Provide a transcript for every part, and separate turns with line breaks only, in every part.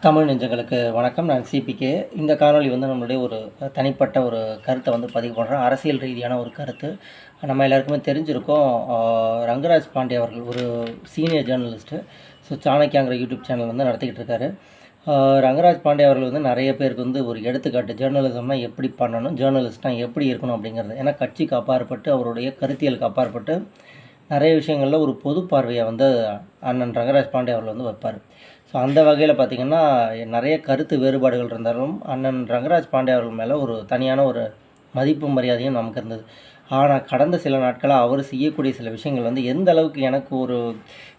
தமிழ் நெஞ்சங்களுக்கு வணக்கம். நான் சிபிகே. இந்த காணொளி வந்து நம்மளுடைய ஒரு தனிப்பட்ட ஒரு கருத்தை வந்து பதிவு பண்ணுறேன். அரசியல் ரீதியான ஒரு கருத்து. நம்ம எல்லாருக்குமே தெரிஞ்சிருக்கோம். ரங்கராஜ் பாண்டே அவர்கள் ஒரு சீனியர் ஜேர்னலிஸ்ட்டு. ஸோ சாணக்கியாங்கிற யூடியூப் சேனல் வந்து நடத்திக்கிட்டு இருக்காரு. ரங்கராஜ் பாண்டே அவர்கள் வந்து நிறைய பேருக்கு வந்து ஒரு எடுத்துக்காட்டு. ஜேர்னலிசம்னா எப்படி பண்ணணும், ஜேர்னலிஸ்ட்னால் எப்படி இருக்கணும் அப்படிங்கிறது. ஏன்னா கட்சிக்கு அப்பாற்பட்டு, அவருடைய கருத்தியலுக்கு அப்பாற்பட்டு நிறைய விஷயங்களில் ஒரு பொது பார்வையை வந்து அண்ணன் ரங்கராஜ் பாண்டே அவர்கள் வந்து வைப்பார். ஸோ அந்த வகையில் பார்த்திங்கன்னா நிறைய கருத்து வேறுபாடுகள் இருந்தாலும் அண்ணன் ரங்கராஜ் பாண்டே அவர்கள் மேலே ஒரு தனியான ஒரு மதிப்பு மரியாதையும் நமக்கு இருந்தது. ஆனால் கடந்த சில நாட்களாக அவர் செய்யக்கூடிய சில விஷயங்கள் வந்து எந்த அளவுக்கு எனக்கு ஒரு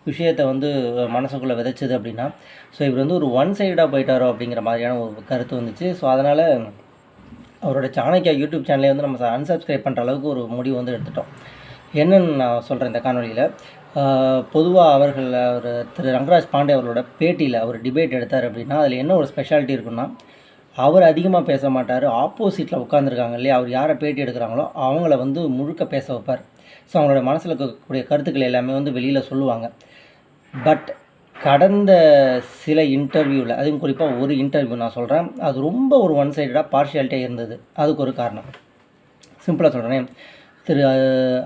விஷயத்தை வந்து மனசுக்குள்ளே விதைச்சது அப்படின்னா, ஸோ இவர் வந்து ஒரு ஒன் சைடாக போயிட்டாரோ அப்படிங்கிற மாதிரியான ஒரு கருத்து வந்துச்சு. ஸோ அதனால் அவரோட சாணக்கியா யூடியூப் சேனலே வந்து நம்ம அன்சப்ஸ்கிரைப் பண்ணுற அளவுக்கு ஒரு முடிவு வந்து எடுத்துட்டோம். என்னென்னு நான் சொல்கிறேன் இந்த காணொலியில். பொதுவாக அவர் திரு ரங்கராஜ் பாண்டே அவர்களோட பேட்டியில் அவர் டிபேட் எடுத்தார் அப்படின்னா அதில் என்ன ஒரு ஸ்பெஷாலிட்டி இருக்குன்னா, அவர் அதிகமாக பேச மாட்டார். ஆப்போசிட்டில் உட்காந்துருக்காங்க இல்லையா, அவர் யாரை பேட்டி எடுக்கிறாங்களோ அவங்கள வந்து முழுக்க பேச வைப்பார். ஸோ அவங்களோட மனசில் இருக்கக்கூடிய கருத்துக்கள் எல்லாமே வந்து வெளியில் சொல்லுவாங்க. பட் கடந்த சில இன்டர்வியூவில், அதுவும் குறிப்பாக ஒரு இன்டர்வியூ நான் சொல்கிறேன், அது ரொம்ப ஒரு ஒன் சைடாக பார்ஷியாலிட்டியாக இருந்தது. அதுக்கு ஒரு காரணம் சிம்பிளாக சொல்கிறேன். திரு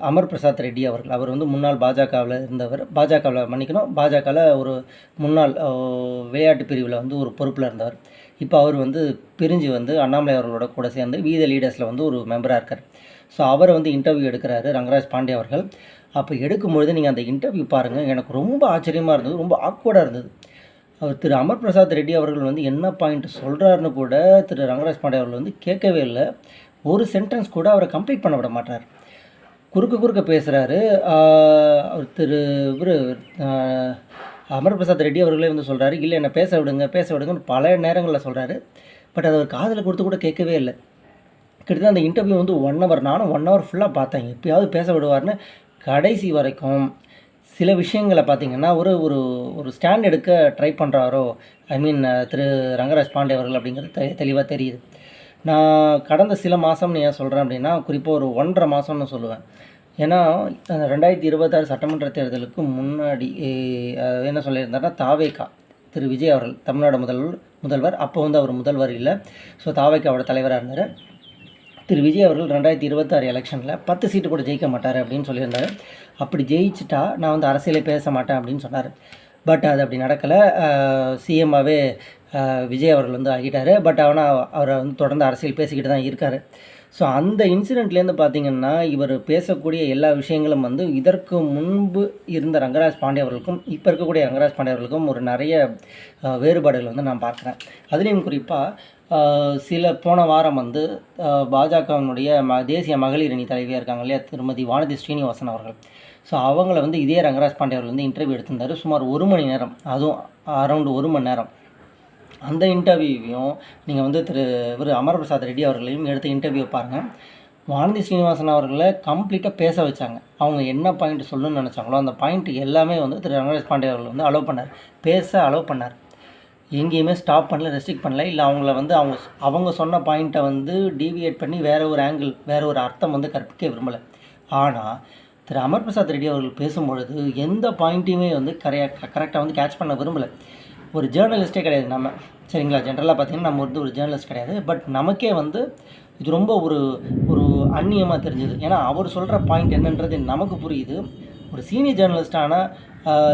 அமர் பிரசாத் ரெட்டி அவர்கள், அவர் வந்து முன்னாள் பாஜகவில் இருந்தவர். பாஜகவில் ஒரு முன்னாள் விளையாட்டு பிரிவில் வந்து ஒரு பொறுப்பில் இருந்தவர். இப்போ அவர் வந்து பிரிஞ்சு வந்து அண்ணாமலை அவர்களோட கூட சேர்ந்து வி த லீடர்ஸில் வந்து ஒரு மெம்பராக இருக்கார். ஸோ அவரை வந்து இன்டர்வியூ எடுக்கிறாரு ரங்கராஜ் பாண்டே அவர்கள். அப்போ எடுக்கும்பொழுது நீங்கள் அந்த இன்டர்வியூ பாருங்கள், எனக்கு ரொம்ப ஆச்சரியமாக இருந்தது, ரொம்ப ஆக்வர்டாக இருந்தது. அவர் திரு அமர் பிரசாத் ரெட்டி அவர்கள் வந்து என்ன பாயிண்ட் சொல்கிறாருன்னு கூட திரு ரங்கராஜ் பாண்டே அவர்கள் வந்து கேட்கவே இல்லை. ஒரு சென்டென்ஸ் கூட அவரை கம்ப்ளீட் பண்ண விட மாட்டார். குறுக்க பேசுகிறாரு. அவர் அமர் பிரசாத் ரெட்டி அவர்களே வந்து சொல்கிறாரு, இல்லை என்னை பேச விடுங்கன்னு பல நேரங்களில் சொல்கிறாரு. பட் அதை அவர் காதில் கொடுத்து கூட கேட்கவே இல்லை. கிட்டத்தட்ட அந்த இன்டர்வியூ வந்து 1 hour, நானும் 1 hour ஃபுல்லாக பார்த்தேன், எப்பயாவது பேச விடுவார்னு. கடைசி வரைக்கும் சில விஷயங்களை பார்த்திங்கன்னா ஒரு ஒரு ஒரு ஸ்டாண்ட் எடுக்க ட்ரை பண்ணுறாரோ, திரு ரங்கராஜ் பாண்டே அவர்கள் அப்படிங்கிறது தெளிவாக தெரியுது. நான் கடந்த சில மாதம்னு ஏன் சொல்கிறேன் அப்படின்னா, குறிப்பாக ஒரு 1.5 மாதம்னு சொல்லுவேன். ஏன்னா 2026 சட்டமன்ற தேர்தலுக்கு முன்னாடி என்ன சொல்லியிருந்தாருன்னா, தாவேகா திரு விஜய் அவர்கள் தமிழ்நாடு முதல்வர், அப்போ வந்து அவர் முதல்வர் இல்லை, ஸோ தாவேகாவோட தலைவராக இருந்தார். திரு விஜய் அவர்கள் 2026 எலெக்ஷனில் 10 சீட்டு கூட ஜெயிக்க மாட்டார் அப்படின்னு சொல்லியிருந்தார். அப்படி ஜெயிச்சிட்டா நான் வந்து அரசியலே பேச மாட்டேன் அப்படின்னு சொன்னார். பட் அது அப்படி நடக்கலை. சிஎம்மாகவே விஜய் அவர்கள் வந்து ஆகிட்டார். பட் ஆனால் அவரை வந்து தொடர்ந்து அரசியல் பேசிக்கிட்டு தான் இருக்கார். ஸோ அந்த இன்சிடெண்ட்லேருந்து பார்த்திங்கன்னா, இவர் பேசக்கூடிய எல்லா விஷயங்களும் வந்து இதற்கு முன்பு இருந்த ரங்கராஜ் பாண்டே அவர்களுக்கும் இப்போ இருக்கக்கூடிய ரங்கராஜ் பாண்டே அவர்களுக்கும் ஒரு நிறைய வேறுபாடுகள் வந்து நான் பார்க்குறேன். அதுலேயும் குறிப்பாக சில போன வாரம் வந்து பாஜகவினுடைய தேசிய மகளிர் அணி தலைவியாக இருக்காங்க இல்லையா, திருமதி வானதி ஸ்ரீனிவாசன் அவர்கள். ஸோ அவங்கள வந்து இதே ரங்கராஜ் பாண்டே அவர்கள் வந்து இன்டர்வியூ எடுத்திருந்தார். சுமார் 1 மணி நேரம், அதுவும் அரௌண்ட் 1 மணி நேரம். அந்த இன்டர்வியூவையும் நீங்கள் வந்து அமர் பிரசாத் ரெட்டி அவர்களையும் எடுத்த இன்டர்வியூ பாருங்கள். வானதி ஸ்ரீனிவாசன் அவர்களை கம்ப்ளீட்டாக பேச வச்சாங்க. அவங்க என்ன பாயிண்ட் சொல்லணும்னு நினச்சாங்களோ அந்த பாயிண்ட் எல்லாமே வந்து திரு ரங்கராஜ் பாண்டே அவர்கள் வந்து அலோவ் பண்ணார், பேச அலோவ் பண்ணார். எங்கேயுமே ஸ்டாப் பண்ணல, ரெஸ்ட்ரிக்ட் பண்ணல. இல்லை அவங்கள வந்து அவங்க சொன்ன பாயிண்ட்டை வந்து டீவியேட் பண்ணி வேறு ஒரு ஆங்கிள், வேறு ஒரு அர்த்தம் வந்து கற்பிக்க விரும்பலை. ஆனால் திரு அமர் பிரசாத் ரெட்டி அவர்கள் பேசும்பொழுது எந்த பாயிண்ட்டையுமே வந்து கரெக்டாக வந்து கேட்ச் பண்ண விரும்பலை. ஒரு ஜேர்னலிஸ்ட்டே கிடையாது நம்ம, சரிங்களா? ஜென்ரலாக பார்த்திங்கன்னா நம்ம வந்து ஒரு ஜேர்னலிஸ்ட் கிடையாது. பட் நமக்கே வந்து இது ரொம்ப ஒரு ஒரு அந்நியமாக தெரிஞ்சுது. ஏன்னா அவர் சொல்கிற பாயிண்ட் என்னன்றது நமக்கு புரியுது. ஒரு சீனியர் ஜேர்னலிஸ்டான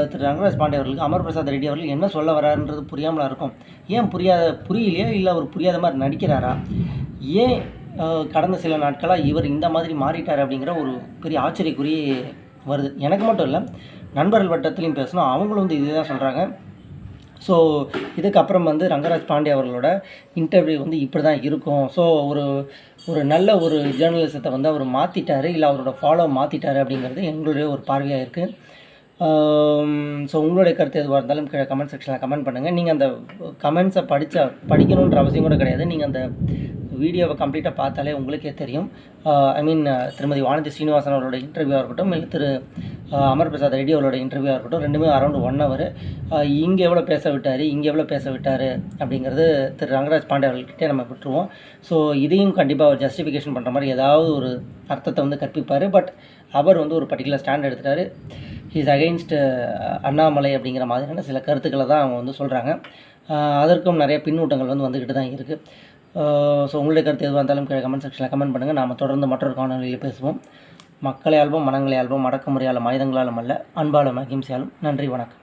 திரு ரங்கராஜ் பாண்டே அவர்களுக்கு அமர் பிரசாத் ரெட்டி அவர்கள் என்ன சொல்ல வராருன்றது புரியாமலாம் இருக்கும். ஏன் புரியலையா, இல்லை அவர் புரியாத மாதிரி நடிக்கிறாரா, ஏன் கடந்த சில நாட்களாக இவர் இந்த மாதிரி மாறிட்டார் அப்படிங்கிற ஒரு பெரிய ஆச்சரியக்குறி வருது. எனக்கு மட்டும் இல்லை, நண்பர்கள் வட்டத்துலையும் பேசணும், அவங்களும் வந்து இதுதான் சொல்கிறாங்க. ஸோ இதுக்கப்புறம் வந்து ரங்கராஜ் பாண்டே அவர்களோட இன்டர்வியூ வந்து இப்படி தான் இருக்கும். ஸோ ஒரு நல்ல ஒரு ஜேர்னலிசத்தை வந்து அவர் மாற்றிட்டார், இல்லை அவரோட ஃபாலோ மாற்றிட்டார் அப்படிங்கிறது எங்களுடைய ஒரு பார்வையாக இருக்குது. ஸோ உங்களுடைய கருத்து எதுவாக இருந்தாலும் கமெண்ட் செக்ஷனில் கமெண்ட் பண்ணுங்கள். நீங்கள் அந்த கமெண்ட்ஸை படிக்கணுன்ற அவசியம் கூட கிடையாது. நீங்கள் அந்த வீடியோவை கம்ப்ளீட்டாக பார்த்தாலே உங்களுக்கே தெரியும். திருமதி வானதி ஸ்ரீனிவாசன் அவரோட இன்டர்வியூவாக இருக்கட்டும், இல்லை திரு அமர் பிரசாத் ரெட்டி அவரோட இன்டர்வியூவாக இருக்கட்டும், ரெண்டுமே அரௌண்ட் 1 hour. இங்கே எவ்வளோ பேச விட்டார் அப்படிங்கிறது திரு ரங்கராஜ் பாண்டே அவர்கள்கிட்டே நம்ம விட்டுருவோம். ஸோ இதையும் கண்டிப்பாக அவர் ஜஸ்டிஃபிகேஷன் பண்ணுற மாதிரி ஏதாவது ஒரு அர்த்தத்தை வந்து கற்பிப்பார். பட் அவர் வந்து ஒரு பர்டிகுலர் ஸ்டாண்ட் எடுத்துட்டார். இஸ் அகெயின்ஸ்ட் அண்ணாமலை அப்படிங்கிற மாதிரியான சில கருத்துக்களை தான் அவங்க வந்து சொல்கிறாங்க. அதற்கும் நிறைய பின்னூட்டங்கள் வந்துக்கிட்டு தான் இருக்குது. ஸோ உங்களுடைய கருத்து எதுவாக இருந்தாலும் கமெண்ட் செக்ஷனில் கமெண்ட் பண்ணுங்கள். நாம் தொடர்ந்து மற்றொரு காணொலியில் பேசுவோம். மக்களை ஆள்வோம், மனங்களை ஆள்வோம், அடக்குமுறையாலும் ஆயுதங்களாலும் அல்ல, அன்பாலும் அகிம்சையாலும். நன்றி, வணக்கம்.